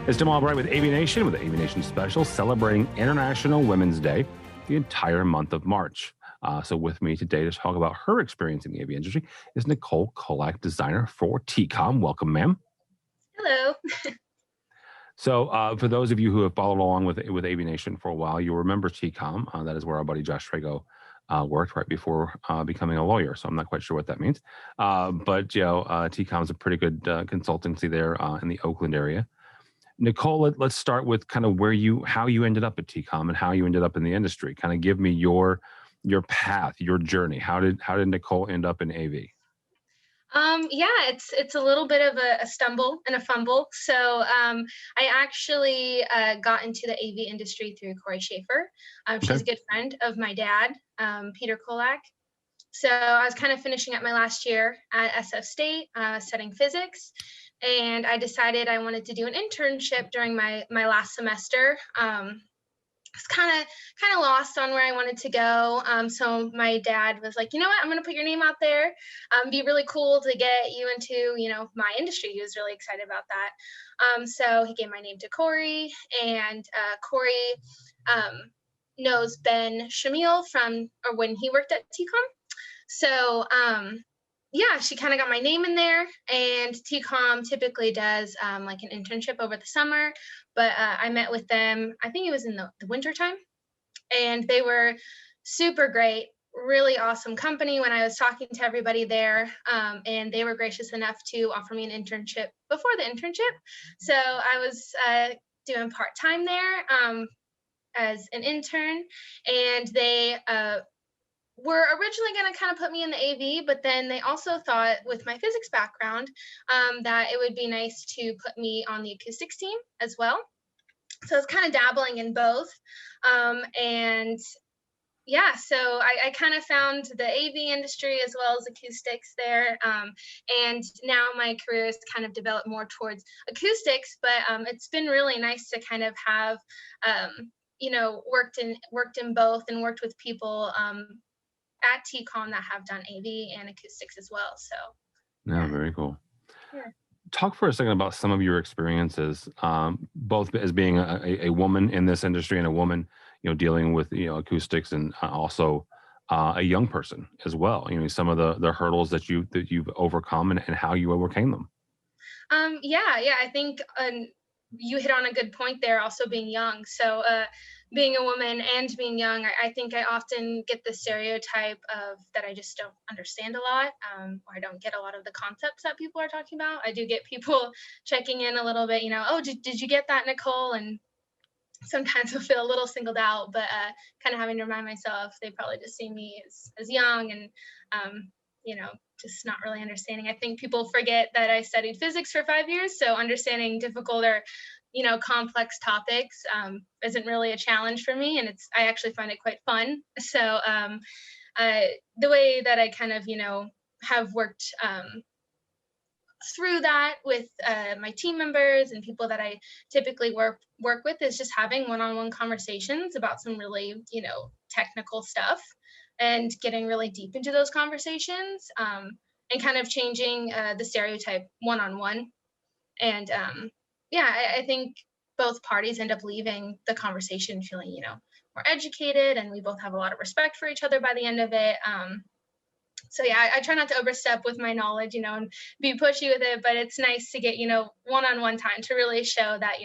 It's Tim Albright with AVNation, with the AVNation special celebrating International Women's Day the entire month of March. So with me today to talk about her experience in the AV industry is Nicole Kolak, designer for TEECOM. Welcome, ma'am. Hello. So for those of you who have followed along with AVNation for a while, you remember TEECOM. That is where our buddy Josh Trago worked right before becoming a lawyer. So I'm not quite sure what that means. But TEECOM is a pretty good consultancy there in the Oakland area. Nicole, let's start with kind of how you ended up at TEECOM and how you ended up in the industry. Kind of give me your path, your journey. How did Nicole end up in AV? Yeah, it's a little bit of a stumble and a fumble. So I actually got into the AV industry through Corey Schaefer. Okay. She's a good friend of my dad, Peter Kolak. So I was kind of finishing up my last year at SF State, studying physics, and I decided I wanted to do an internship during my last semester. I was kind of lost on where I wanted to go. So my dad was like, you know what, I'm going to put your name out there. Be really cool to get you into, my industry. He was really excited about that. So he gave my name to Corey, and Corey knows Ben Shamil when he worked at TEECOM. So yeah, she kind of got my name in there, and TEECOM typically does like an internship over the summer, but I met with them, I think it was in the winter time, and they were super great, really awesome company when I was talking to everybody there, and they were gracious enough to offer me an internship before the internship. So I was doing part-time there as an intern, and they were originally going to kind of put me in the AV, but then they also thought, with my physics background, that it would be nice to put me on the acoustics team as well. So I was kind of dabbling in both. And yeah, so I kind of found the AV industry as well as acoustics there. And now my career has kind of developed more towards acoustics, but it's been really nice to kind of have, worked in both and worked with people at TEECOM that have done AV and acoustics as well. So Yeah, very cool. yeah. Talk for a second about some of your experiences, both as being a woman in this industry and a woman, dealing with acoustics, and also a young person as well. Some of the hurdles that you've overcome, and how you overcame them. Yeah, I think you hit on a good point there, also being young. So being a woman and being young, I think I often get the stereotype of that I just don't understand a lot, or I don't get a lot of the concepts that people are talking about. I do get people checking in a little bit, oh, did you get that, Nicole? And sometimes I feel a little singled out, but kind of having to remind myself they probably just see me as young, and just not really understanding. I think people forget that I studied physics for 5 years, so understanding difficult or complex topics isn't really a challenge for me, and I actually find it quite fun. So the way that I kind of have worked through that with my team members and people that I typically work with is just having one-on-one conversations about some really technical stuff, and getting really deep into those conversations, and kind of changing the stereotype one-on-one. And I think both parties end up leaving the conversation feeling more educated, and we both have a lot of respect for each other by the end of it. So yeah, I try not to overstep with my knowledge, and be pushy with it, but it's nice to get, one-on-one time to really show that,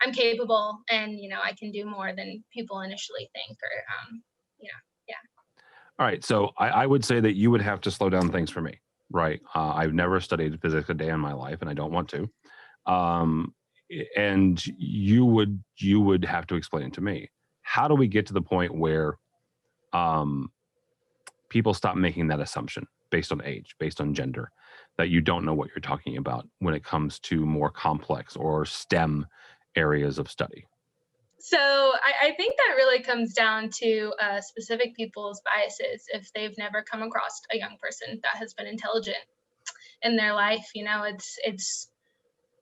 I'm capable, and, I can do more than people initially think, or, yeah. All right, so I would say that you would have to slow down things for me, right? I've never studied physics a day in my life, and I don't want to. And you would have to explain it to me. How do we get to the point where people stop making that assumption based on age, based on gender, that you don't know what you're talking about when it comes to more complex or STEM areas of study? So I think that really comes down to specific people's biases. If they've never come across a young person that has been intelligent in their life, it's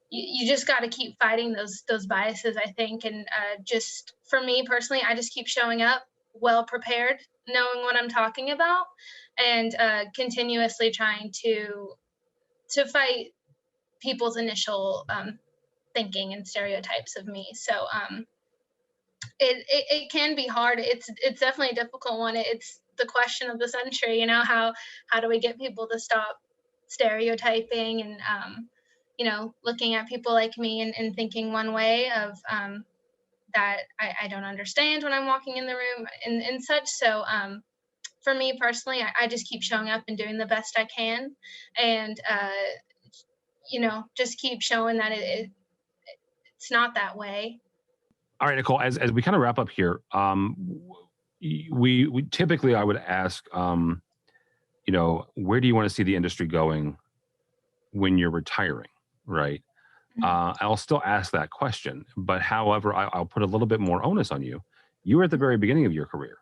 you just got to keep fighting those biases, I think. And just for me personally, I just keep showing up well prepared, knowing what I'm talking about, and continuously trying to fight people's initial thinking and stereotypes of me. So it can be hard. It's definitely a difficult one. It's the question of the century, how do we get people to stop stereotyping and looking at people like me and thinking one way of that I don't understand when I'm walking in the room and such. So for me personally, I just keep showing up and doing the best I can, and just keep showing that it's not that way. All right, Nicole, as we kind of wrap up here, we typically, I would ask, where do you want to see the industry going when you're retiring, right? I'll still ask that question, but however, I'll put a little bit more onus on you. You were at the very beginning of your career.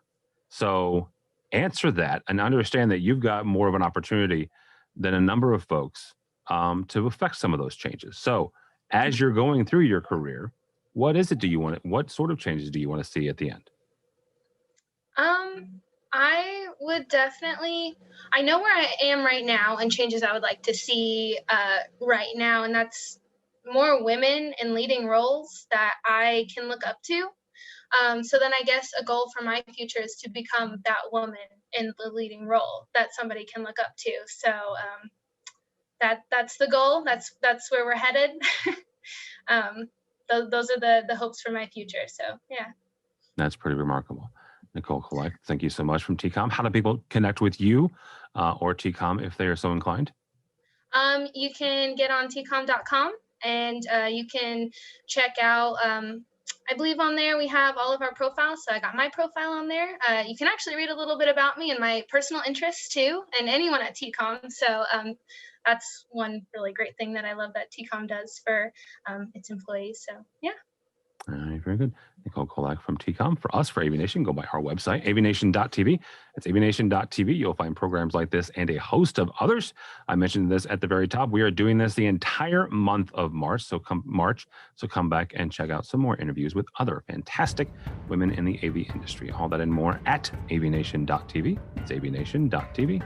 So answer that and understand that you've got more of an opportunity than a number of folks to affect some of those changes. So as you're going through your career, what sort of changes do you want to see at the end? I would definitely, I know where I am right now and changes I would like to see right now, and that's more women in leading roles that I can look up to. So then I guess a goal for my future is to become that woman in the leading role that somebody can look up to. So that's the goal. That's where we're headed. Those are the hopes for my future. So yeah. That's pretty remarkable. Nicole Kolak, thank you so much from TEECOM. How do people connect with you or TEECOM if they are so inclined? You can get on TEECOM.com and you can check out, I believe on there we have all of our profiles. So I got my profile on there. You can actually read a little bit about me and my personal interests too, and anyone at TEECOM. So that's one really great thing that I love that TEECOM does for its employees. So yeah. All right, very good. Nicole Kolak from TEECOM. For us, for AVNation, go by our website, avnation.tv. It's avnation.tv. You'll find programs like this and a host of others. I mentioned this at the very top. We are doing this the entire month of March. So come back and check out some more interviews with other fantastic women in the AV industry. All that and more at avnation.tv. It's avnation.tv.